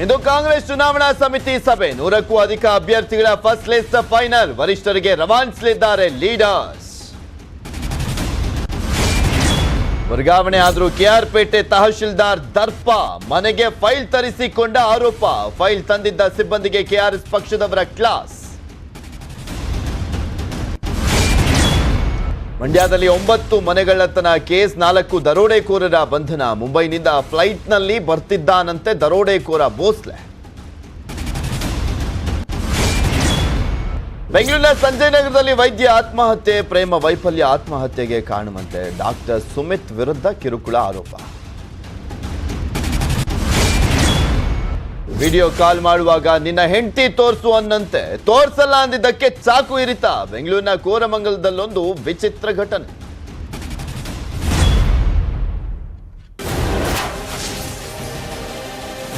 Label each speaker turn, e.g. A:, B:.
A: ಇಂದು ಕಾಂಗ್ರೆಸ್ ಚುನಾವಣಾ ಸಮಿತಿ ಸಭೆ 100ಕ್ಕೂ ಅಧಿಕ ಅಭ್ಯರ್ಥಿಗಳ ಫಸ್ಟ್ ಲಿಸ್ಟ್ ಫೈನಲ್ ವರಿಷ್ಠರಿಗೆ ರವಾನಿಸಲಿದ್ದಾರೆ ಲೀಡರ್ಸ್ ವರ್ಗಾವಣೆ ಆದರೂ ಕೆಆರ್ಪೇಟೆ ತಹಶೀಲ್ದಾರ್ ದರ್ಪ ಮನೆಗೆ ಫೈಲ್ ತರಿಸಿಕೊಂಡ ಆರೋಪ ಫೈಲ್ ತಂದಿದ್ದ ಸಿಬ್ಬಂದಿಗೆ ಕೆಆರ್ಎಸ್ ಪಕ್ಷದವರ ಕ್ಲಾಸ್ ಮಂಡ್ಯದಲ್ಲಿ 9 ಮನೆಗಳ್ಳತನ ಕೇಸ್ 4 ದರೋಡೆಕೋರರ ಬಂಧನ ಮುಂಬೈನಿಂದ ಫ್ಲೈಟ್ನಲ್ಲಿ ಬರ್ತಿದ್ದಾನಂತೆ ದರೋಡೆಕೋರ ಭೋಸ್ಲೆ ಬೆಂಗಳೂರಿನ ಸಂಜಯ್ ನಗರದಲ್ಲಿ ವೈದ್ಯ ಆತ್ಮಹತ್ಯೆ ಪ್ರೇಮ ವೈಫಲ್ಯ ಆತ್ಮಹತ್ಯೆಗೆ ಕಾರಣವಂತೆ ಡಾಕ್ಟರ್ ಸುಮಿತ್ ವಿರುದ್ಧ ಕಿರುಕುಳ ಆರೋಪ ವಿಡಿಯೋ ಕಾಲ್ ಮಾಡುವಾಗ ನಿನ್ನ ಹೆಂಡತಿ ತೋರಿಸು ಅನ್ನಂತೆ ತೋರ್ಸಲ್ಲ ಅಂದಿದ್ದಕ್ಕೆ ಚಾಕು ಇರಿತ ಬೆಂಗಳೂರಿನ ಕೋರಮಂಗಲದಲ್ಲೊಂದು ವಿಚಿತ್ರ ಘಟನೆ